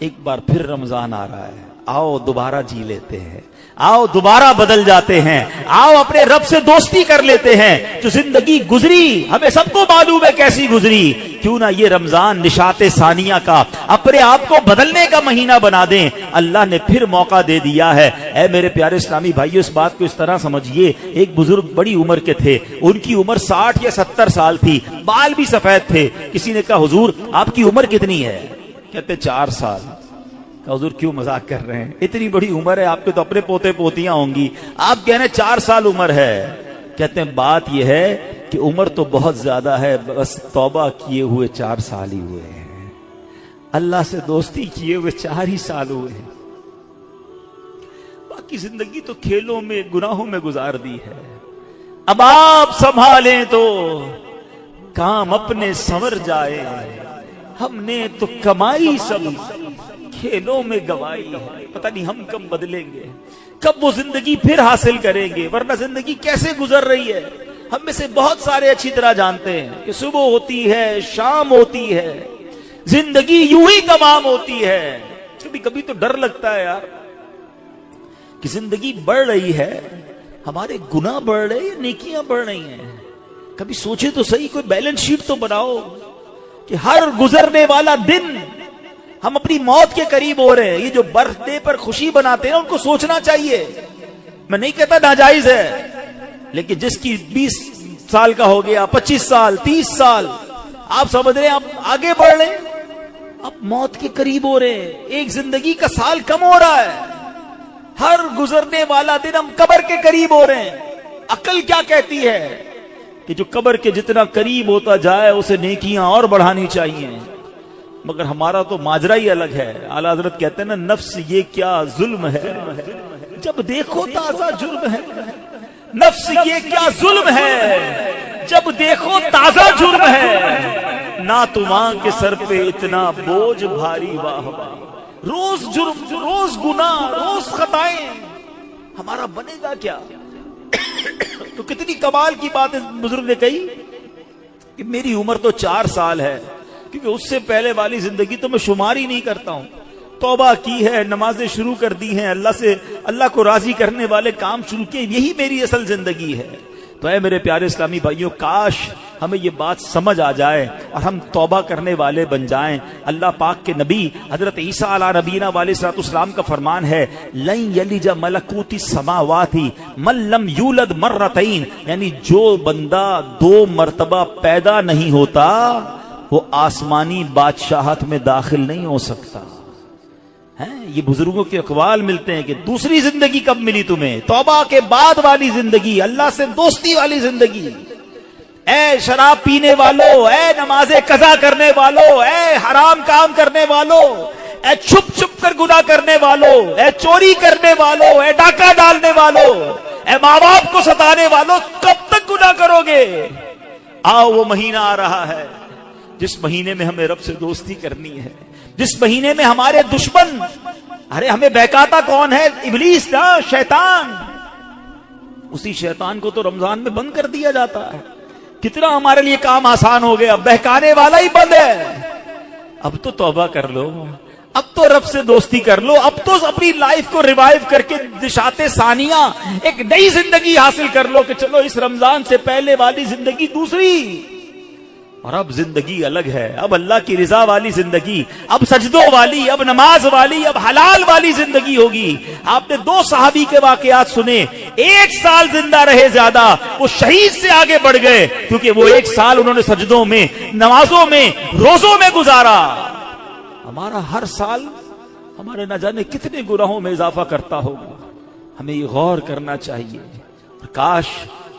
ایک بار پھر رمضان آ رہا ہے، آؤ دوبارہ جی لیتے ہیں، آؤ دوبارہ بدل جاتے ہیں، آؤ اپنے رب سے دوستی کر لیتے ہیں۔ جو زندگی گزری ہمیں سب کو معلوم ہے کیسی گزری، کیوں نہ یہ رمضان نشاط ثانیہ کا اپنے آپ کو بدلنے کا مہینہ بنا دیں۔ اللہ نے پھر موقع دے دیا ہے۔ اے میرے پیارے اسلامی بھائیو، اس بات کو اس طرح سمجھیے، ایک بزرگ بڑی عمر کے تھے، ان کی عمر 60 یا 70 سال تھی، بال بھی سفید تھے۔ کسی نے کہا حضور آپ کی عمر کتنی ہے؟ کہتے 4 سال۔ حضور کیوں مذاق کر رہے ہیں، اتنی بڑی عمر ہے، آپ کے تو اپنے پوتے پوتیاں ہوں گی، آپ کہہ رہے ہیں 4 سال عمر ہے۔ کہتے ہیں بات یہ ہے کہ عمر تو بہت زیادہ ہے، بس توبہ کیے ہوئے 4 سال ہی ہوئے ہیں، اللہ سے دوستی کیے ہوئے 4 ہی سال ہوئے ہیں، باقی زندگی تو کھیلوں میں گناہوں میں گزار دی ہے۔ اب آپ سنبھالیں تو کام اپنے سنور جائے، ہم نے تو کمائی سب کھیلوں میں گوائی ہے، پتہ نہیں ہم کب بدلیں گے، کب وہ زندگی پھر حاصل کریں گے، ورنہ زندگی کیسے گزر رہی ہے ہم میں سے بہت سارے اچھی طرح جانتے ہیں کہ صبح ہوتی ہے، شام ہوتی ہے، زندگی یوں ہی تمام ہوتی ہے۔ کبھی کبھی تو ڈر لگتا ہے یار کہ زندگی بڑھ رہی ہے، ہمارے گناہ بڑھ رہے ہیں، نیکیاں بڑھ رہی ہیں۔ کبھی سوچے تو صحیح، کوئی بیلنس شیٹ تو بناؤ کہ ہر گزرنے والا دن ہم اپنی موت کے قریب ہو رہے ہیں۔ یہ جو برتھ ڈے پر خوشی بناتے ہیں ان کو سوچنا چاہیے، میں نہیں کہتا ناجائز ہے، لیکن جس کی 20 سال کا ہو گیا، 25 سال، 30 سال، آپ سمجھ رہے ہیں آپ آگے بڑھ رہے ہیں، آپ موت کے قریب ہو رہے ہیں، ایک زندگی کا سال کم ہو رہا ہے، ہر گزرنے والا دن ہم قبر کے قریب ہو رہے ہیں۔ عقل کیا کہتی ہے کہ جو قبر کے جتنا قریب ہوتا جائے اسے نیکیاں اور بڑھانی چاہیے، مگر ہمارا تو ماجرا ہی الگ ہے۔ اعلیٰ حضرت کہتے ہیں نا، نفس یہ کیا ظلم ہے جب دیکھو تازہ جرم ہے، نفس یہ کیا ظلم ہے جب دیکھو تازہ جرم ہے، نہ تمہاں کے سر پہ اتنا بوجھ بھاری، واہ واہ، روز جرم، روز گناہ، روز خطائیں، ہمارا بنے گا کیا؟ تو کتنی کمال کی بات اس بزرگ نے کہی کہ میری عمر تو 4 سال ہے، کیونکہ اس سے پہلے والی زندگی تو میں شمار ہی نہیں کرتا ہوں، توبہ کی ہے، نمازیں شروع کر دی ہیں، اللہ کو راضی کرنے والے کام شروع کیے، یہی میری اصل زندگی ہے۔ تو اے میرے پیارے اسلامی بھائیوں، کاش ہمیں یہ بات سمجھ آ جائے اور ہم توبہ کرنے والے بن جائیں۔ اللہ پاک کے نبی حضرت عیسیٰ علیہ نبینا علیہ الصلوۃ والسلام کا فرمان ہے، لن یلج ملکوت السماوات من لم یولد مرتین، یعنی جو بندہ 2 مرتبہ پیدا نہیں ہوتا وہ آسمانی بادشاہت میں داخل نہیں ہو سکتا۔ یہ بزرگوں کے اقوال ملتے ہیں کہ دوسری زندگی کب ملی تمہیں؟ توبہ کے بعد والی زندگی، اللہ سے دوستی والی زندگی۔ اے شراب پینے والو، اے نماز قضا کرنے والو، اے حرام کام کرنے والو، اے چھپ چھپ کر گناہ کرنے والو، اے چوری کرنے والو، اے ڈاکہ ڈالنے والو، اے ماں باپ کو ستانے والو، کب تک گناہ کرو گے؟ آؤ وہ مہینہ آ رہا ہے جس مہینے میں ہمیں رب سے دوستی کرنی ہے، جس مہینے میں ہمارے دشمن، ارے ہمیں بہکاتا کون ہے؟ ابلیس نا، شیطان، اسی شیطان کو تو رمضان میں بند کر دیا جاتا ہے۔ کتنا ہمارے لیے کام آسان ہو گیا، بہکانے والا ہی بند ہے۔ اب تو توبہ کر لو، اب تو رب سے دوستی کر لو، اب تو اپنی لائف کو ریوائیو کر کے نشاط ثانیہ ایک نئی زندگی حاصل کر لو کہ چلو اس رمضان سے پہلے والی زندگی دوسری، اور اب زندگی الگ ہے، اب اللہ کی رضا والی زندگی، اب سجدوں والی، اب نماز والی، اب حلال والی زندگی ہوگی۔ آپ نے 2 صحابی کے واقعات سنے، 1 سال زندہ رہے زیادہ، وہ شہید سے آگے بڑھ گئے کیونکہ وہ 1 سال انہوں نے سجدوں میں، نمازوں میں، روزوں میں گزارا۔ ہمارا ہر سال ہمارے نہ جانے کتنے گناہوں میں اضافہ کرتا ہوگا، ہمیں یہ غور کرنا چاہیے۔ کاش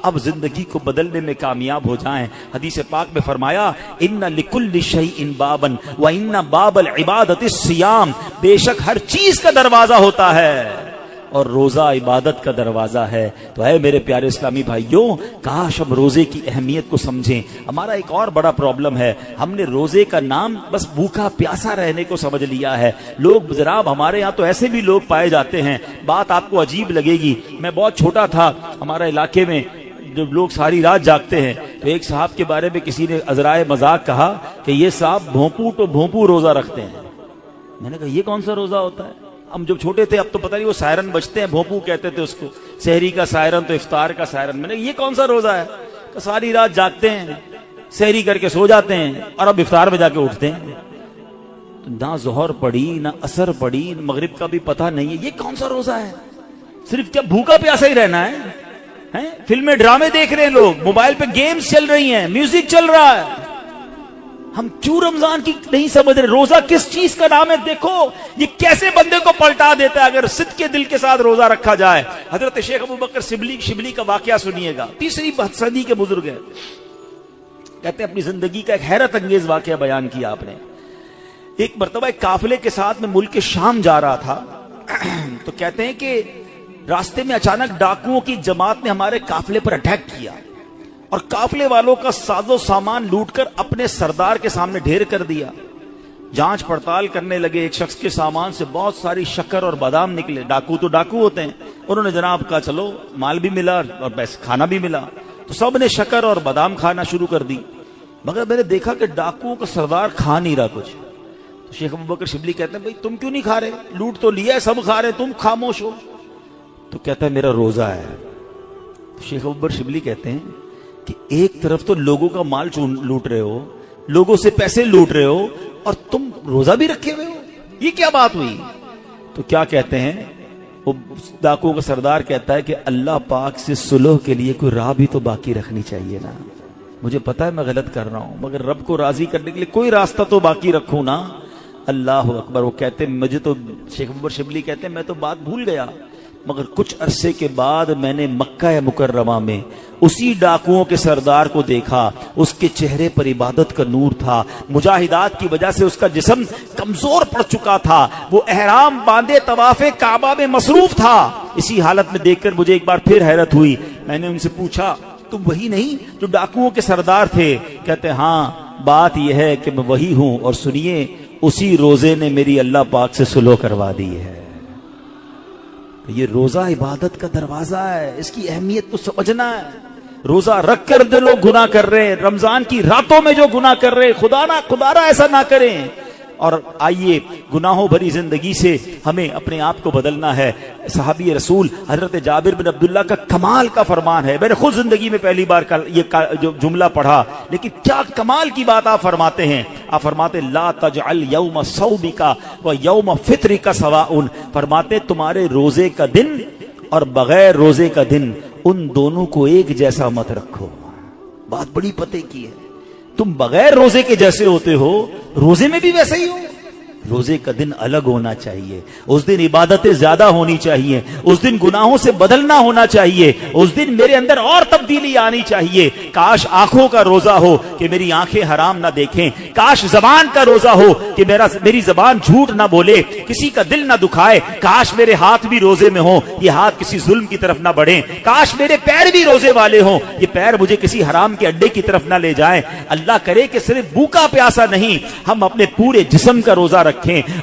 اب زندگی کو بدلنے میں کامیاب ہو جائیں۔ حدیث پاک میں فرمایا، ان لکل شیء بابا وان باب العبادۃ الصیام، بے شک ہر چیز کا دروازہ ہوتا ہے اور روزہ عبادت کا دروازہ ہے۔ تو اے میرے پیارے اسلامی بھائیوں، کاش ہم روزے کی اہمیت کو سمجھیں۔ ہمارا ایک اور بڑا پرابلم ہے، ہم نے روزے کا نام بس بھوکا پیاسا رہنے کو سمجھ لیا ہے۔ لوگ جناب، ہمارے یہاں تو ایسے بھی لوگ پائے جاتے ہیں، بات آپ کو عجیب لگے گی۔ میں بہت چھوٹا تھا، ہمارے علاقے میں جب لوگ ساری رات جاگتے ہیں تو ایک صاحب کے بارے میں کسی نے عذرائے مذاق کہا کہ یہ صاحب بھونپو تو بھونپو روزہ رکھتے ہیں۔ میں نے کہا یہ کون سا روزہ ہوتا ہے؟ ہم جب چھوٹے تھے اب تو پتہ نہیں وہ سائرن بجتے ہیں، بھوپو کہتے تھے اس کو، سحری کا سائرن تو افطار کا سائرن. میں نے کہا یہ کون سا روزہ ہے؟ کہ ساری رات جاگتے ہیں، سحری کر کے سو جاتے ہیں اور اب افطار میں جا کے اٹھتے ہیں. نہ ظہر پڑی نہ عصر پڑی، مغرب کا بھی پتہ نہیں ہے، یہ کون سا روزہ ہے؟ صرف کیا بھوکا پیاسا ہی رہنا ہے؟ فلمیں ڈرامے دیکھ رہے ہیں لوگ، موبائل پہ گیمز چل رہی ہیں، میوزک چل رہا ہے. ہم کیوں رمضان کی نہیں سمجھ رہے؟ روزہ کس چیز کا نام ہے؟ دیکھو یہ کیسے بندے کو پلٹا دیتا ہے اگر صدق کے دل کے ساتھ روزہ رکھا جائے. حضرت شیخ ابو بکر شبلی کا واقعہ سنیے گا، 3 صدی کے بزرگ ہیں. کہتے ہیں اپنی زندگی کا ایک حیرت انگیز واقعہ بیان کیا آپ نے. ایک مرتبہ ایک قافلے کے ساتھ میں ملک شام جا رہا تھا تو کہتے ہیں کہ راستے میں اچانک ڈاکوؤں کی جماعت نے ہمارے قافلے پر اٹیک کیا اور قافلے والوں کا ساز و سامان لوٹ کر اپنے سردار کے سامنے ڈھیر کر دیا. جانچ پڑتال کرنے لگے، ایک شخص کے سامان سے بہت ساری شکر اور بادام نکلے. ڈاکو تو ڈاکو ہوتے ہیں. انہوں نے جناب کہا چلو مال بھی ملا اور کھانا بھی ملا، تو سب نے شکر اور بادام کھانا شروع کر دی. مگر میں نے دیکھا کہ ڈاکوؤں کا سردار کھا نہیں رہا کچھ. تو شیخ ابو بکر شبلی کہتے ہیں بھائی تم کیوں نہیں کھا رہے؟ لوٹ تو لیا ہے، سب کھا رہے، تم خاموش ہو. تو کہتا ہے میرا روزہ ہے. تو شیخ ابو بکر شبلی کہتے ہیں کہ ایک طرف تو لوگوں کا مال لوٹ رہے ہو، لوگوں سے پیسے لوٹ رہے ہو، اور تم روزہ بھی رکھے ہوئے ہو، یہ کیا بات ہوئی؟ تو کیا کہتے ہیں وہ ڈاکوؤں کا سردار کہتا ہے کہ اللہ پاک سے صلح کے لیے کوئی راہ بھی تو باقی رکھنی چاہیے نا. مجھے پتا ہے میں غلط کر رہا ہوں، مگر رب کو راضی کرنے کے لیے کوئی راستہ تو باقی رکھوں نا. اللہ اکبر. وہ کہتے مجھے تو شیخ ابو بکر شبلی کہتے ہیں میں تو بات بھول گیا، مگر کچھ عرصے کے بعد میں نے مکہ مکرمہ میں اسی ڈاکوؤں کے سردار کو دیکھا. اس کے چہرے پر عبادت کا نور تھا، مجاہدات کی وجہ سے اس کا جسم کمزور پڑ چکا تھا، وہ احرام باندھے طواف کعبہ میں مصروف تھا. اسی حالت میں دیکھ کر مجھے ایک بار پھر حیرت ہوئی. میں نے ان سے پوچھا تم وہی نہیں جو ڈاکوؤں کے سردار تھے؟ کہتے ہاں بات یہ ہے کہ میں وہی ہوں، اور سنیے اسی روزے نے میری اللہ پاک سے صلح کروا دی ہے. یہ روزہ عبادت کا دروازہ ہے، اس کی اہمیت کو سمجھنا ہے. روزہ رکھ کر جو لوگ گناہ کر رہے ہیں، رمضان کی راتوں میں جو گناہ کر رہے ہیں، خدا نہ ایسا نہ کریں. اور آئیے گناہوں بھری زندگی سے ہمیں اپنے آپ کو بدلنا ہے. صحابی رسول حضرت جابر بن عبداللہ کا کمال کا فرمان ہے. میں نے خود زندگی میں پہلی بار یہ جو جملہ پڑھا، لیکن کیا کمال کی بات آپ فرماتے ہیں. آپ فرماتے لا تجعل یوم صومک و یوم فطرک سواء. فرماتے تمہارے روزے کا دن اور بغیر روزے کا دن، ان دونوں کو ایک جیسا مت رکھو. بات بڑی پتے کی ہے. تم بغیر روزے کے جیسے ہوتے ہو، روزے میں بھی ویسے ہی ہو. روزے کا دن الگ ہونا چاہیے، اس دن عبادتیں زیادہ ہونی چاہیے، اس دن گناہوں سے بدلنا ہونا چاہیے، اس دن میرے اندر اور تبدیلی آنی چاہیے. کاش آنکھوں کا روزہ ہو کہ میری آنکھیں حرام نہ دیکھیں. کاش زبان کا روزہ ہو کہ میری زبان جھوٹ نہ بولے، کسی کا دل نہ دکھائے. کاش میرے ہاتھ بھی روزے میں ہوں، یہ ہاتھ کسی ظلم کی طرف نہ بڑھیں. کاش میرے پیر بھی روزے والے ہوں، یہ پیر مجھے کسی حرام کے اڈے کی طرف نہ لے جائیں. اللہ کرے کہ صرف بھوکا پیاسا نہیں، ہم اپنے پورے جسم کا روزہ رکھیں،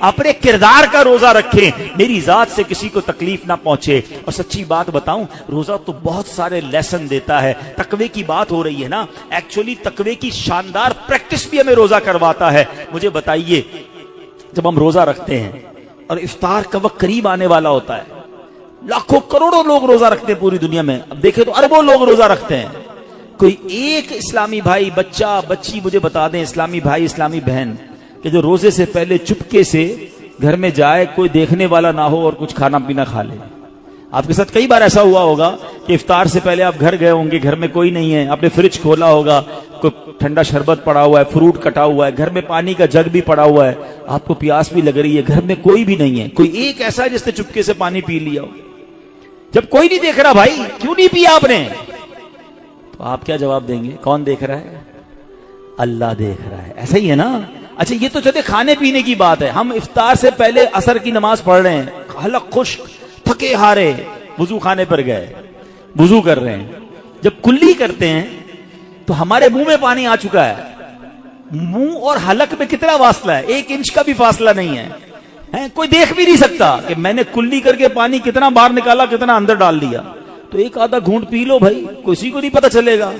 اپنے کردار کا روزہ رکھیں، میری ذات سے کسی کو تکلیف نہ پہنچے. اور سچی بات بتاؤں، روزہ تو بہت سارے لیسن دیتا ہے. تقوی کی بات ہو رہی ہے نا، ایکچولی تقوی کی شاندار پریکٹس بھی ہمیں روزہ کرواتا ہے. مجھے بتائیے جب ہم روزہ رکھتے ہیں اور افطار کا وقت قریب آنے والا ہوتا ہے، لاکھوں کروڑوں لوگ روزہ رکھتے ہیں پوری دنیا میں، اب دیکھیں تو اربوں لوگ روزہ رکھتے ہیں. کوئی ایک اسلامی بھائی، بچہ بچی مجھے بتا دیں، اسلامی بھائی اسلامی بہن، کہ جو روزے سے پہلے چپکے سے گھر میں جائے، کوئی دیکھنے والا نہ ہو اور کچھ کھانا پینا کھا لے. آپ کے ساتھ کئی بار ایسا ہوا ہوگا کہ افطار سے پہلے آپ گھر گئے ہوں گے، گھر میں کوئی نہیں ہے، آپ نے فریج کھولا ہوگا، کوئی ٹھنڈا شربت پڑا ہوا ہے، فروٹ کٹا ہوا ہے، گھر میں پانی کا جگ بھی پڑا ہوا ہے، آپ کو پیاس بھی لگ رہی ہے، گھر میں کوئی بھی نہیں ہے، کوئی ایک ایسا ہے جس نے چپکے سے پانی پی لیا ہو. جب کوئی نہیں دیکھ رہا، بھائی کیوں نہیں پیا آپ نے؟ تو آپ کیا جواب دیں گے؟ کون دیکھ رہا ہے؟ اللہ دیکھ رہا ہے. ایسا ہی ہے نا. اچھا یہ تو چلے کھانے پینے کی بات ہے. ہم افطار سے پہلے عصر کی نماز پڑھ رہے ہیں، حلق خشک، تھکے ہارے، وضو خانے پر گئے، وضو کر رہے ہیں. جب کلی کرتے ہیں تو ہمارے منہ میں پانی آ چکا ہے. منہ اور حلق میں کتنا فاصلہ ہے؟ 1 انچ کا بھی فاصلہ نہیں ہے. کوئی دیکھ بھی نہیں سکتا کہ میں نے کلی کر کے پانی کتنا باہر نکالا، کتنا اندر ڈال دیا. تو ایک آدھا گھونٹ پی لو بھائی، کسی کو نہیں پتا چلے گا.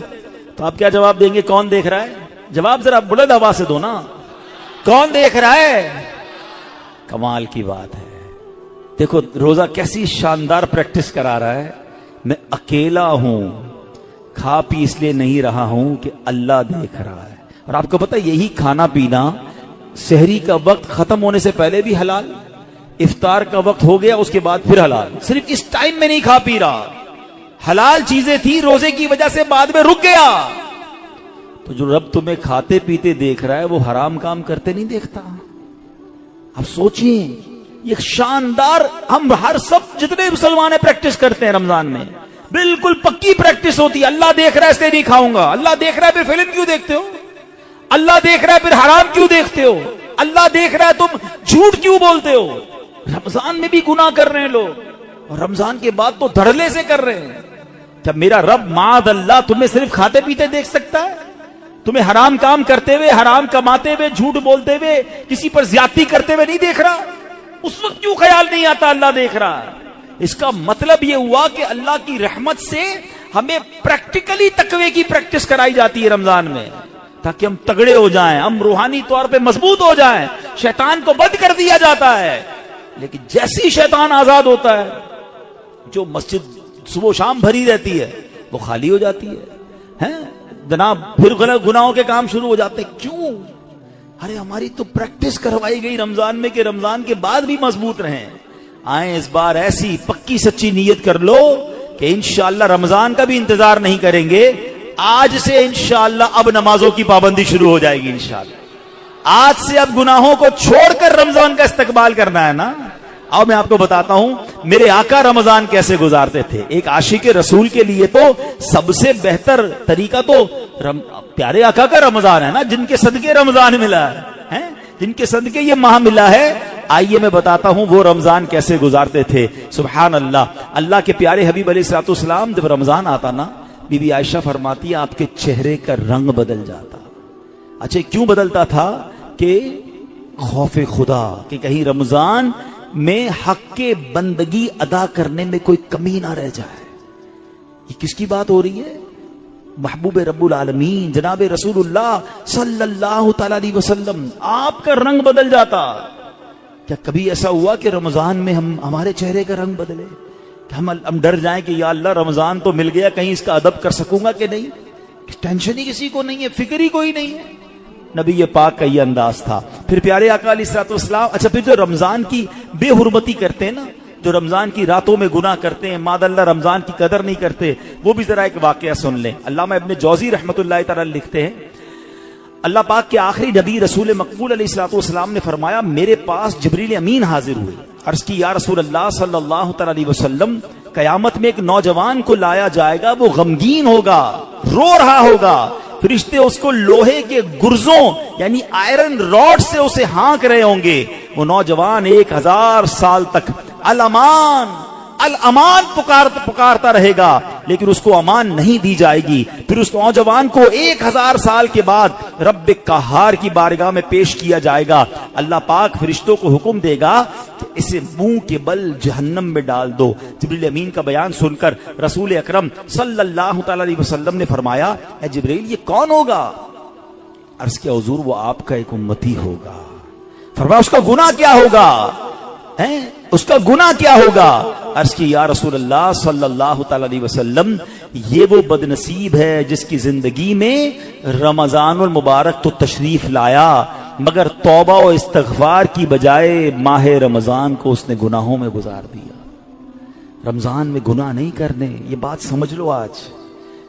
تو آپ کیا جواب دیں گے؟ کون دیکھ رہا ہے؟ جواب ذرا بلند آواز سے دو نا. کون دیکھ رہا ہے؟ کمال کی بات ہے. دیکھو روزہ کیسی شاندار پریکٹس کرا رہا ہے. میں اکیلا ہوں, کھا پی اس لیے نہیں رہا ہوں کہ اللہ دیکھ رہا ہے. اور آپ کو پتہ یہی کھانا پینا سحری کا وقت ختم ہونے سے پہلے بھی حلال, افطار کا وقت ہو گیا اس کے بعد پھر حلال. صرف اس ٹائم میں نہیں کھا پی رہا, حلال چیزیں تھی روزے کی وجہ سے بعد میں رک گیا. تو جو رب تمہیں کھاتے پیتے دیکھ رہا ہے وہ حرام کام کرتے نہیں دیکھتا. اب سوچئے یہ شاندار, ہم ہر سب جتنے مسلمان ہیں پریکٹس کرتے ہیں رمضان میں, بالکل پکی پریکٹس ہوتی ہے. اللہ دیکھ رہا ہے اس لیے نہیں کھاؤں گا, اللہ دیکھ رہا ہے پھر فلم کیوں دیکھتے ہو, اللہ دیکھ رہا ہے پھر حرام کیوں دیکھتے ہو, اللہ دیکھ رہا ہے تم جھوٹ کیوں بولتے ہو. رمضان میں بھی گناہ کر رہے ہیں لوگ, اور رمضان کے بعد تو دھڑلے سے کر رہے ہیں. کیا میرا رب معاذ اللہ تمہیں صرف کھاتے پیتے دیکھ سکتا ہے؟ تمہیں حرام کام کرتے ہوئے, حرام کماتے ہوئے, جھوٹ بولتے ہوئے, کسی پر زیادتی کرتے ہوئے نہیں دیکھ رہا؟ اس وقت کیوں خیال نہیں آتا اللہ دیکھ رہا ہے؟ اس کا مطلب یہ ہوا کہ اللہ کی رحمت سے ہمیں پریکٹیکلی تقوی کی پریکٹس کرائی جاتی ہے رمضان میں, تاکہ ہم تگڑے ہو جائیں, ہم روحانی طور پہ مضبوط ہو جائیں. شیطان کو بند کر دیا جاتا ہے, لیکن جیسی شیطان آزاد ہوتا ہے, جو مسجد صبح و شام بھری رہتی ہے وہ خالی ہو جاتی ہے جناب. پھر گناہوں کے کام شروع ہو جاتے ہیں. کیوں؟ ارے ہماری تو پریکٹس کروائی گئی رمضان میں کہ رمضان کے بعد بھی مضبوط رہیں. آئیں اس بار ایسی پکی سچی نیت کر لو کہ انشاءاللہ رمضان کا بھی انتظار نہیں کریں گے. آج سے انشاءاللہ اب نمازوں کی پابندی شروع ہو جائے گی انشاءاللہ. آج سے اب گناہوں کو چھوڑ کر رمضان کا استقبال کرنا ہے نا. اب میں آپ کو بتاتا ہوں میرے آقا رمضان کیسے گزارتے تھے. ایک عاشق رسول کے لیے تو سب سے بہتر طریقہ تو پیارے آقا کا رمضان ہے نا, جن کے صدقے رمضان ملا ہے, جن کے صدقے یہ ماہ ملا ہے. آئیے میں بتاتا ہوں وہ رمضان کیسے گزارتے تھے. سبحان اللہ. اللہ کے پیارے حبیب علیہ الصلوۃ والسلام جب رمضان آتا نا, بی بی عائشہ فرماتی ہے آپ کے چہرے کا رنگ بدل جاتا. اچھا کیوں بدلتا تھا؟ کہ خوف خدا, کہ کہیں رمضان میں حق کے بندگی ادا کرنے میں کوئی کمی نہ رہ جائے. یہ کس کی بات ہو رہی ہے؟ محبوب رب العالمین جناب رسول اللہ صلی اللہ تعالی علیہ وسلم, آپ کا رنگ بدل جاتا. کیا کبھی ایسا ہوا کہ رمضان میں ہمارے چہرے کا رنگ بدلے, کہ ہم ڈر جائیں کہ یا اللہ رمضان تو مل گیا, کہیں اس کا ادب کر سکوں گا کہ نہیں؟ ٹینشن ہی کسی کو نہیں ہے, فکر ہی کوئی نہیں ہے. نبی یہ پاک کا یہ انداز تھا. پھر پیارے آقا علیہ الصلوۃ والسلام, اچھا پھر جو رمضان کی بے حرمتی کرتے ہیں نا, جو رمضان کی راتوں میں گناہ کرتے ہیں, ماد اللہ رمضان کی قدر نہیں کرتے, وہ بھی ذرا ایک واقعہ سن لیں. علامہ ابن جوزی رحمۃ اللہ تعالی لکھتے ہیں, اللہ پاک کے آخری نبی رسول مقبول علیہ الصلوۃ والسلام نے فرمایا میرے پاس جبریل امین حاضر ہوئے. عرض کی یا رسول اللہ صلی اللہ تعالی علیہ وسلم, قیامت میں ایک نوجوان کو لایا جائے گا, وہ غمگین ہوگا, رو رہا ہوگا, فرشتے اس کو لوہے کے گرزوں یعنی آئرن راڈ سے اسے ہانک رہے ہوں گے. وہ نوجوان 1000 سال تک الامان الامان پکارتا رہے گا, لیکن اس کو امان نہیں دی جائے گی. پھر اس نوجوان کو 1000 سال کے بعد رب قہار کی بارگاہ میں پیش کیا جائے گا. اللہ پاک فرشتوں کو حکم دے گا کہ اسے منہ کے بل جہنم میں ڈال دو. جبریل امین کا بیان سن کر رسول اکرم صلی اللہ تعالی علیہ وسلم نے فرمایا اے جبریل یہ کون ہوگا؟ عرض کیا حضور وہ آپ کا ایک امتی ہوگا. فرمایا اس کا گناہ کیا ہوگا؟ اس کا گناہ کیا ہوگا؟ عرض کی یا رسول اللہ صلی اللہ تعالی علیہ وسلم یہ وہ بد نصیب ہے جس کی زندگی میں رمضان المبارک تو تشریف لایا, مگر توبہ و استغفار کی بجائے ماہ رمضان کو اس نے گناہوں میں گزار دیا. رمضان میں گناہ نہیں کرنے, یہ بات سمجھ لو. آج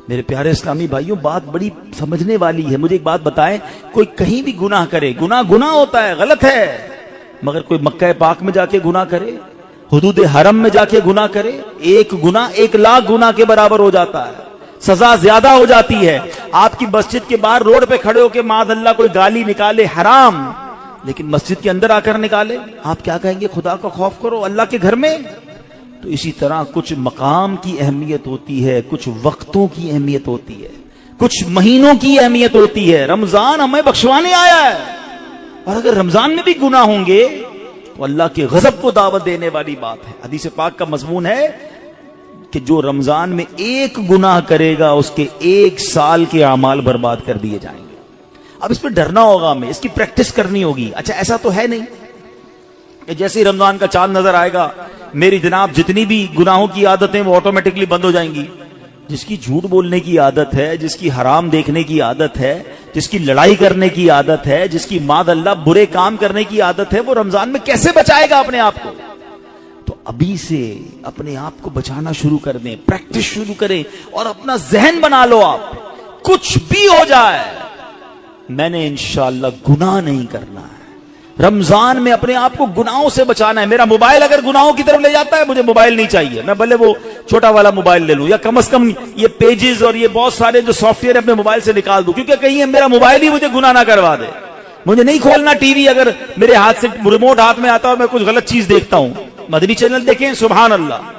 میرے پیارے اسلامی بھائیوں بات بڑی سمجھنے والی ہے. مجھے ایک بات بتائیں, کوئی کہیں بھی گناہ کرے, گناہ ہوتا ہے, غلط ہے, مگر کوئی مکہ پاک میں جا کے گناہ کرے, حدود حرم میں جا کے گناہ کرے, ایک گناہ 1,00,000 گناہ کے برابر ہو جاتا ہے, سزا زیادہ ہو جاتی ہے. آپ کی مسجد کے باہر روڈ پہ کھڑے ہو کے معاذ اللہ کوئی گالی نکالے حرام, لیکن مسجد کے اندر آ کر نکالے, آپ کیا کہیں گے؟ خدا کا خوف کرو اللہ کے گھر میں. تو اسی طرح کچھ مقام کی اہمیت ہوتی ہے, کچھ وقتوں کی اہمیت ہوتی ہے, کچھ مہینوں کی اہمیت ہوتی ہے. رمضان ہمیں بخشوانے آیا ہے, اور اگر رمضان میں بھی گناہ ہوں گے تو اللہ کے غضب کو دعوت دینے والی بات ہے. حدیث پاک کا مضمون ہے کہ جو رمضان میں ایک گناہ کرے گا اس کے 1 سال کے اعمال برباد کر دیے جائیں گے. اب اس پہ ڈرنا ہوگا, ہمیں اس کی پریکٹس کرنی ہوگی. اچھا ایسا تو ہے نہیں کہ جیسے ہی رمضان کا چاند نظر آئے گا میری جناب جتنی بھی گناہوں کی عادتیں وہ آٹومیٹکلی بند ہو جائیں گی. جس کی جھوٹ بولنے کی عادت ہے، جس کی حرام دیکھنے کی عادت ہے، جس کی لڑائی کرنے کی عادت ہے، جس کی معاذ اللہ برے کام کرنے کی عادت ہے، وہ رمضان میں کیسے بچائے گا اپنے آپ کو؟ تو ابھی سے اپنے آپ کو بچانا شروع کر دیں، پریکٹس شروع کریں اور اپنا ذہن بنا لو. آپ کچھ بھی ہو جائے میں نے انشاءاللہ گناہ نہیں کرنا ہے. رمضان میں اپنے آپ کو گناہوں سے بچانا ہے. میرا موبائل اگر گناہوں کی طرف لے جاتا ہے مجھے موبائل نہیں چاہیے. میں بھلے وہ چھوٹا والا موبائل لے لوں یا کم از کم یہ پیجز اور یہ بہت سارے جو سافٹ ویئر اپنے موبائل سے نکال دوں، کیونکہ کہیں میرا موبائل ہی مجھے گناہ نہ کروا دے. مجھے نہیں کھولنا ٹی وی اگر میرے ہاتھ سے ریموٹ ہاتھ میں آتا ہے اور میں کچھ غلط چیز دیکھتا ہوں. مدنی چینل دیکھیں، سبحان اللہ.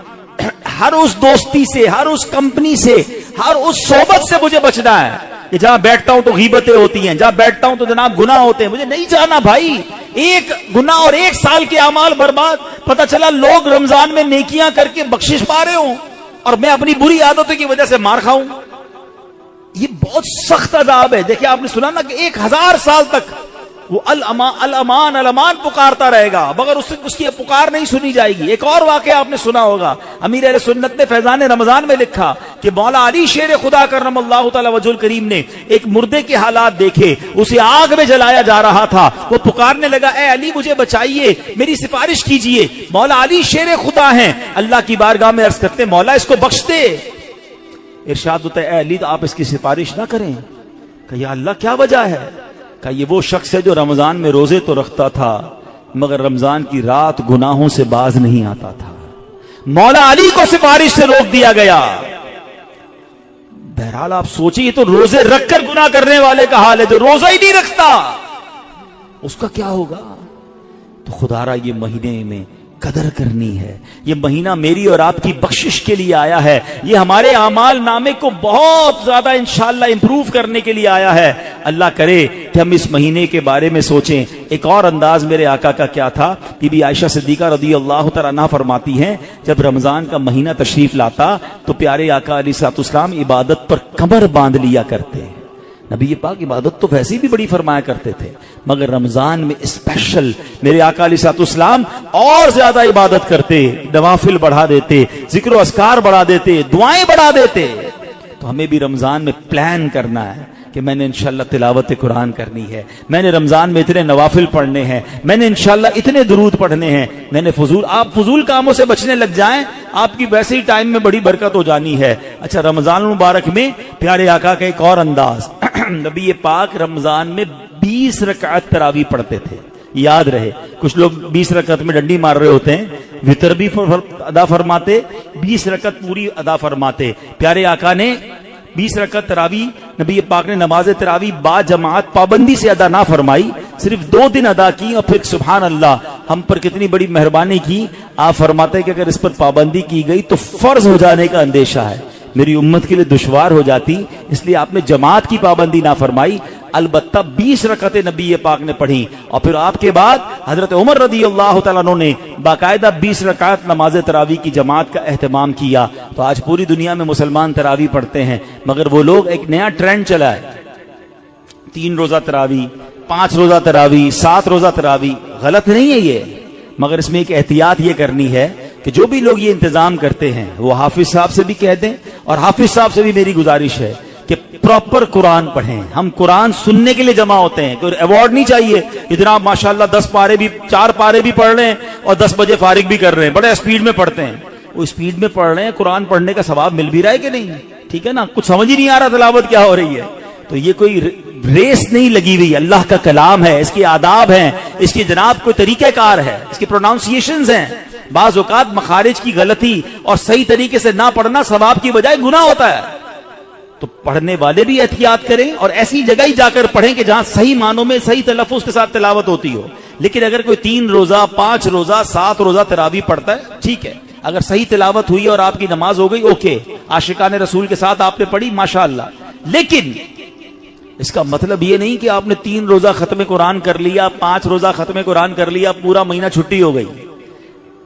ہر اس دوستی سے، ہر اس کمپنی سے، ہر اس صحبت سے مجھے بچنا ہے کہ جہاں بیٹھتا ہوں تو غیبتیں ہوتی ہیں، جہاں بیٹھتا ہوں تو جناب گناہ ہوتے ہیں. مجھے نہیں جانا بھائی. ایک گناہ اور ایک سال کے اعمال برباد. پتہ چلا لوگ رمضان میں نیکیاں کر کے بخشش پا رہے ہوں اور میں اپنی بری عادتوں کی وجہ سے مار کھاؤں. یہ بہت سخت عذاب ہے. دیکھیں آپ نے سنا نا کہ 1000 سال تک وہ الامان الامان پکارتا رہے گا مگر اس کی پکار نہیں سنی جائے گی. ایک اور واقعہ آپ نے سنا ہوگا، امیر اہل سنت نے فیضان رمضان میں لکھا کہ مولا علی شیر خدا کرم اللہ تعالی وجہ الکریم نے ایک مردے کے حالات دیکھے، اسے آگ میں جلایا جا رہا تھا. وہ پکارنے لگا، اے علی مجھے بچائیے، میری سفارش کیجئے. مولا علی شیر خدا ہیں، اللہ کی بارگاہ میں عرض کرتے مولا اس کو بخش دے. ارشاد ہوتا ہے اے علی تو آپ اس کی سفارش نہ کریں. کہ یا اللہ کیا وجہ ہے؟ کہ یہ وہ شخص ہے جو رمضان میں روزے تو رکھتا تھا مگر رمضان کی رات گناہوں سے باز نہیں آتا تھا. مولا علی کو سفارش سے روک دیا گیا. بہرحال آپ سوچیے تو روزے رکھ کر گناہ کرنے والے کا حال ہے جو روزہ ہی نہیں رکھتا، اس کا کیا ہوگا؟ تو خدا را یہ مہینے میں قدر کرنی ہے. یہ مہینہ میری اور آپ کی بخشش کے لیے آیا ہے. یہ ہمارے اعمال نامے کو بہت زیادہ انشاءاللہ امپروو کرنے کے لیے آیا ہے. اللہ کرے کہ ہم اس مہینے کے بارے میں سوچیں. ایک اور انداز میرے آقا کا کیا تھا، بی بی عائشہ صدیقہ رضی اللہ تعالیٰ عنہا فرماتی ہیں جب رمضان کا مہینہ تشریف لاتا تو پیارے آقا علیہ الصلوۃ والسلام عبادت پر کمر باندھ لیا کرتے. نبی پاک عبادت تو ویسے بھی بڑی فرمایا کرتے تھے مگر رمضان میں اسپیشل میرے آقا علیہ الصلوۃ والسلام اور زیادہ عبادت کرتے، نوافل بڑھا دیتے، ذکر و اذکار بڑھا دیتے، دعائیں بڑھا دیتے. تو ہمیں بھی رمضان میں پلان کرنا ہے کہ میں نے انشاءاللہ تلاوت قرآن کرنی ہے، میں نے رمضان میں اتنے نوافل پڑھنے ہیں، میں نے انشاءاللہ اتنے درود پڑھنے ہیں. میں نے آپ فضول کاموں سے بچنے لگ جائیں، آپ کی ویسے ہی ٹائم میں بڑی برکت ہو جانی ہے. اچھا رمضان المبارک میں پیارے آقا کا ایک اور انداز، نبی پاک رمضان میں 20 رکعت تراویح پڑھتے تھے. یاد رہے کچھ لوگ 20 رکعت میں ڈنڈی مار رہے ہوتے ہیں، وتر بھی ادا فرماتے، 20 رکعت پوری ادا فرماتے. پیارے آقا نے 20 رکعت تراویح نبی پاک نے نماز تراویح با جماعت پابندی سے ادا نہ فرمائی، صرف 2 دن ادا کی اور پھر سبحان اللہ ہم پر کتنی بڑی مہربانی کی. آپ فرماتے کہ اگر اس پر پابندی کی گئی تو فرض ہو جانے کا اندیشہ ہے، میری امت کے لیے دشوار ہو جاتی، اس لیے آپ نے جماعت کی پابندی نہ فرمائی. البتہ 20 رکعتیں نبی پاک نے پڑھی اور پھر آپ کے بعد حضرت عمر رضی اللہ تعالیٰ عنہ نے باقاعدہ 20 رکعت نماز تراویح کی جماعت کا اہتمام کیا. تو آج پوری دنیا میں مسلمان تراویح پڑھتے ہیں مگر وہ لوگ ایک نیا ٹرینڈ چلا ہے، 3 روزہ تراویح، 5 روزہ تراویح، 7 روزہ تراویح. غلط نہیں ہے یہ، مگر اس میں ایک احتیاط یہ کرنی ہے کہ جو بھی لوگ یہ انتظام کرتے ہیں وہ حافظ صاحب سے بھی کہہ دیں اور حافظ صاحب سے بھی میری گزارش ہے کہ پراپر قرآن پڑھیں. ہم قرآن سننے کے لیے جمع ہوتے ہیں، کوئی ایوارڈ نہیں چاہیے کہ جناب ماشاءاللہ 4 پارے بھی پڑھ رہے ہیں اور 10 بجے فارغ بھی کر رہے ہیں، بڑے اسپیڈ میں پڑھتے ہیں. وہ اسپیڈ میں پڑھ رہے ہیں، قرآن پڑھنے کا ثواب مل بھی رہا ہے کہ نہیں؟ ٹھیک ہے نا، کچھ سمجھ ہی نہیں آ رہا تلاوت کیا ہو رہی ہے. تو یہ کوئی ریس نہیں لگی ہوئی، اللہ کا کلام ہے، اس کے آداب ہیں، اس کی جناب کوئی طریقہ کار ہے، اس کی پروناؤنسیشنز ہیں. بعض اوقات مخارج کی غلطی اور صحیح طریقے سے نہ پڑھنا ثواب کی بجائے گناہ ہوتا ہے. تو پڑھنے والے بھی احتیاط کریں اور ایسی جگہ ہی جا کر پڑھیں کہ جہاں صحیح معنوں میں صحیح تلفظ کے ساتھ تلاوت ہوتی ہو. لیکن اگر کوئی 3 روزہ 5 روزہ 7 روزہ تراویح پڑھتا ہے ٹھیک ہے، اگر صحیح تلاوت ہوئی اور آپ کی نماز ہو گئی اوکے، عاشقان رسول کے ساتھ آپ نے پڑھی ماشاءاللہ. لیکن اس کا مطلب یہ نہیں کہ آپ نے 3 روزہ ختم قرآن کر لیا، 5 روزہ ختم قرآن کر لیا، پورا مہینہ چھٹی ہو گئی.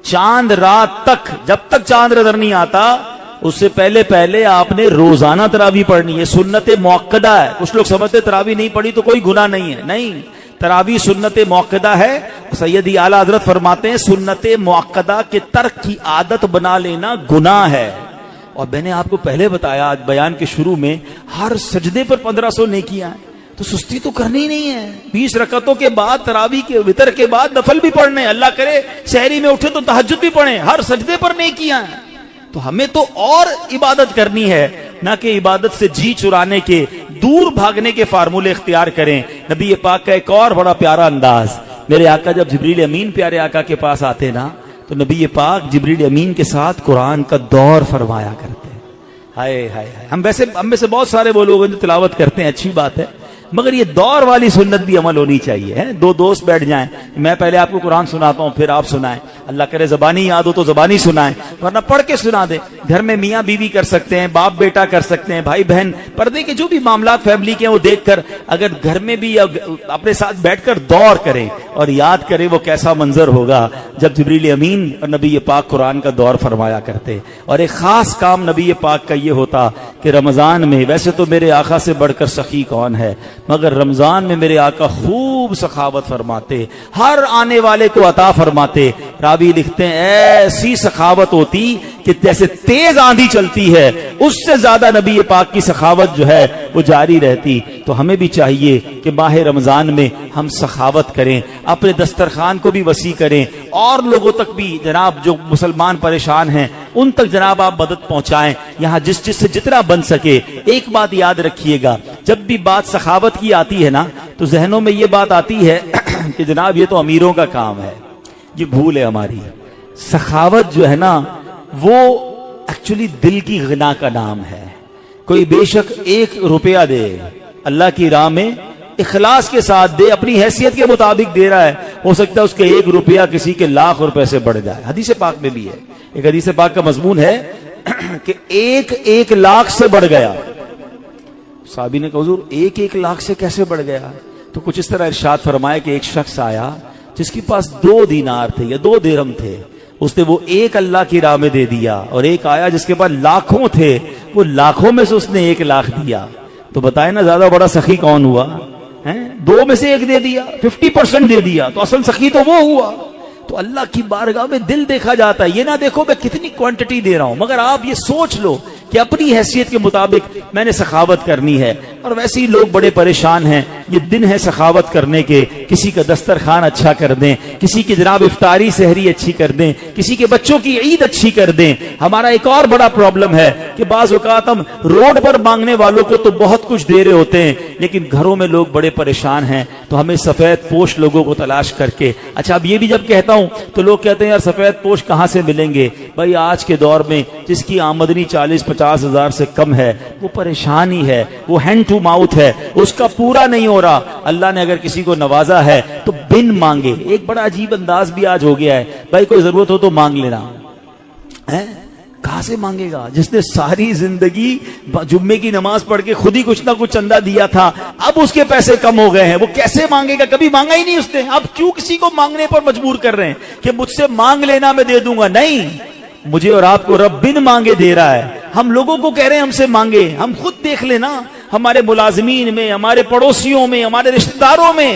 چاند رات تک، جب تک چاند نظر نہیں آتا اس سے پہلے آپ نے روزانہ تراویح پڑھنی ہے. سنت موقدہ ہے. کچھ لوگ سمجھتے تراویح نہیں پڑھی تو کوئی گناہ نہیں ہے، نہیں، تراویح سنت موقدہ ہے. سیدی اعلیٰ حضرت فرماتے ہیں سنت موقدہ کے ترک کی عادت بنا لینا گناہ ہے. اور میں نے آپ کو پہلے بتایا آج بیان کے شروع میں ہر سجدے پر 1500 نیکیاں ہیں. تو سستی تو کرنی نہیں ہے. 20 رکعتوں کے بعد تراویح کے وتر کے بعد نفل بھی پڑھنے, اللہ کرے سحری میں اٹھے تو تہجد بھی پڑھیں, ہر سجدے پر نیکیاں ہیں. تو ہمیں تو اور عبادت کرنی ہے, نہ کہ عبادت سے جی چرانے کے دور بھاگنے کے فارمولے اختیار کریں. نبی پاک کا ایک اور بڑا پیارا انداز, میرے آقا جب جبریل امین پیارے آقا کے پاس آتے نا تو نبی پاک جبریل امین کے ساتھ قرآن کا دور فرمایا کرتے. ہائے ہائے ہائے, ہم میں سے بہت سارے وہ لوگ جو تلاوت کرتے ہیں, اچھی بات ہے, مگر یہ دور والی سنت بھی عمل ہونی چاہیے. دو دوست بیٹھ جائیں, میں پہلے آپ کو قرآن سناتا ہوں پھر آپ سنائیں, اللہ کرے زبانی یاد ہو تو زبانی سنائیں, ورنہ پڑھ کے سنا دیں. گھر میں میاں بیوی کر سکتے ہیں, باپ بیٹا کر سکتے ہیں, بھائی بہن, پردے کے جو بھی معاملات فیملی کے ہیں وہ دیکھ کر اگر گھر میں بھی اپنے ساتھ بیٹھ کر دور کریں اور یاد کریں وہ کیسا منظر ہوگا جب جبریل امین اور نبی پاک قرآن کا دور فرمایا کرتے. اور ایک خاص کام نبی پاک کا یہ ہوتا کہ رمضان میں, ویسے تو میرے آقا سے بڑھ کر سخی کون ہے, مگر رمضان میں میرے آقا خوب سخاوت فرماتے, ہر آنے والے کو عطا فرماتے. راوی لکھتے ہیں ایسی سخاوت ہوتی کہ جیسے تیز آندھی چلتی ہے اس سے زیادہ نبی پاک کی سخاوت جو ہے وہ جاری رہتی. تو ہمیں بھی چاہیے کہ ماہ رمضان میں ہم سخاوت کریں, اپنے دسترخوان کو بھی وسیع کریں, اور لوگوں تک بھی جناب جو مسلمان پریشان ہیں ان تک جناب آپ مدد پہنچائیں, یہاں جس سے جتنا بن سکے. ایک بات یاد رکھیے گا, جب بھی بات سخاوت کی آتی ہے نا تو ذہنوں میں یہ بات آتی ہے کہ جناب یہ تو امیروں کا کام ہے. یہ بھول ہے ہماری. سخاوت جو ہے نا وہ ایکچولی دل کی غنا کا نام ہے. کوئی بے شک 1 روپیہ دے اللہ کی راہ میں, اخلاص کے ساتھ دے, اپنی حیثیت کے مطابق دے رہا ہے, ہو سکتا ہے اس کے 1 روپیہ کسی کے لاکھ روپے سے بڑھ جائے. حدیث پاک میں بھی ہے, ایک حدیث پاک کا مضمون ہے کہ 1 لاکھ سے بڑھ گیا. صحابی نے کہا حضور 1 لاکھ سے کیسے بڑھ گیا؟ تو کچھ اس طرح ارشاد فرمایا کہ ایک شخص آیا جس کے پاس 2 دینار تھے یا 2 درہم تھے, اس نے وہ 1 اللہ کی راہ میں دے دیا, اور ایک آیا جس کے پاس لاکھوں تھے, وہ لاکھوں میں سے اس نے 1 لاکھ دیا. تو بتائیں نا زیادہ بڑا سخی کون ہوا؟ 2 میں سے 1 دے دیا, 50% دے دیا, تو اصل سخی تو وہ ہوا. تو اللہ کی بارگاہ میں دل دیکھا جاتا ہے. یہ نہ دیکھو میں کتنی کوانٹٹی دے رہا ہوں, مگر آپ یہ سوچ لو کہ اپنی حیثیت کے مطابق میں نے سخاوت کرنی ہے. اور ویسے ہی لوگ بڑے پریشان ہیں, یہ دن ہے سخاوت کرنے کے. کسی کا دسترخوان اچھا کر دیں, کسی کی جناب افطاری سحری اچھی کر دیں, کسی کے بچوں کی عید اچھی کر دیں. ہمارا ایک اور بڑا پرابلم ہے کہ بعض اوقات ہم روڈ پر مانگنے والوں کو تو بہت کچھ دے رہے ہوتے ہیں, لیکن گھروں میں لوگ بڑے پریشان ہیں. تو ہمیں سفید پوش لوگوں کو تلاش کر کے, اچھا اب یہ بھی جب کہتا ہوں تو لوگ کہتے ہیں یار سفید پوش کہاں سے ملیں گے؟ بھائی آج کے دور میں جس کی آمدنی 40-50 ہزار سے کم ہے وہ پریشان ہی ہے, وہ ہینڈ ٹو ماؤتھ ہے, اس کا پورا نہیں ہو رہا. اللہ نے اگر کسی کو نوازا ہے تو بن مانگے. ایک بڑا عجیب انداز بھی آج ہو گیا ہے, بھائی کوئی ضرورت ہو تو مانگ لینا. کہاں سے مانگے گا جس نے ساری زندگی جمعے کی نماز پڑھ کے خود ہی کچھ نہ کچھ چندہ دیا تھا, اب اس کے پیسے کم ہو گئے ہیں, وہ کیسے مانگے گا؟ کبھی مانگا ہی نہیں اس نے. اب کیوں کسی کو مانگنے پر مجبور کر رہے ہیں کہ مجھ سے مانگ لینا میں دے دوں گا؟ نہیں, مجھے اور آپ کو رب بن مانگے دے رہا ہے. ہم لوگوں کو کہہ رہے ہیں ہم سے مانگے. ہم خود دیکھ لینا ہمارے ملازمین میں, ہمارے پڑوسیوں میں, ہمارے رشتہ داروں میں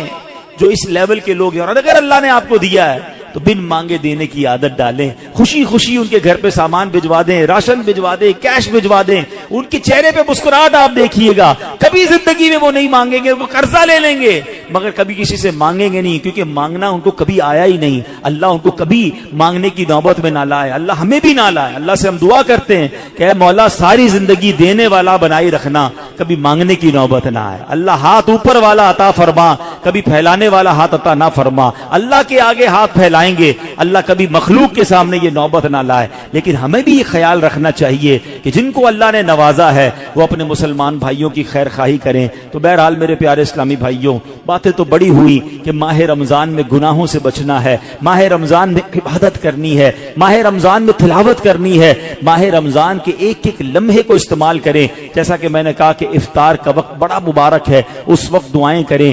جو اس لیول کے لوگ ہیں, اور اگر اللہ نے آپ کو دیا ہے تو بن مانگے دینے کی عادت ڈالیں. خوشی خوشی ان کے گھر پہ سامان بھجوا دیں, راشن بھجوا دیں, کیش بھجوا دیں. ان کے چہرے پہ مسکراہٹ آپ دیکھیے گا. کبھی زندگی میں وہ نہیں مانگیں گے, وہ قرضہ لے لیں گے مگر کبھی کسی سے مانگیں گے نہیں, کیونکہ مانگنا ان کو کبھی آیا ہی نہیں. اللہ ان کو کبھی مانگنے کی نوبت میں نہ لائے, اللہ ہمیں بھی نہ لائے. اللہ سے ہم دعا کرتے ہیں کہ اے مولا ساری زندگی دینے والا بنائی رکھنا, کبھی مانگنے کی نوبت نہ آئے. اللہ ہاتھ اوپر والا عطا فرما, کبھی پھیلانے والا ہاتھ عطا نہ فرما. اللہ کے آگے ہاتھ پھیلائیں گے, اللہ کبھی مخلوق کے سامنے یہ نوبت نہ لائے. لیکن ہمیں بھی یہ خیال رکھنا چاہیے کہ جن کو اللہ نے نوازا ہے وہ اپنے مسلمان بھائیوں کی خیر خواہی کریں. تو بہرحال میرے پیارے اسلامی بھائیوں, باتیں تو بڑی ہوئی کہ ماہ رمضان میں گناہوں سے بچنا ہے, ماہ رمضان میں عبادت کرنی ہے, ماہ رمضان میں تلاوت کرنی ہے, ماہ رمضان کے ایک ایک لمحے کو استعمال کریں. جیسا کہ میں نے کہا کہ افطار کا وقت بڑا مبارک ہے, اس وقت دعائیں کریں.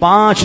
5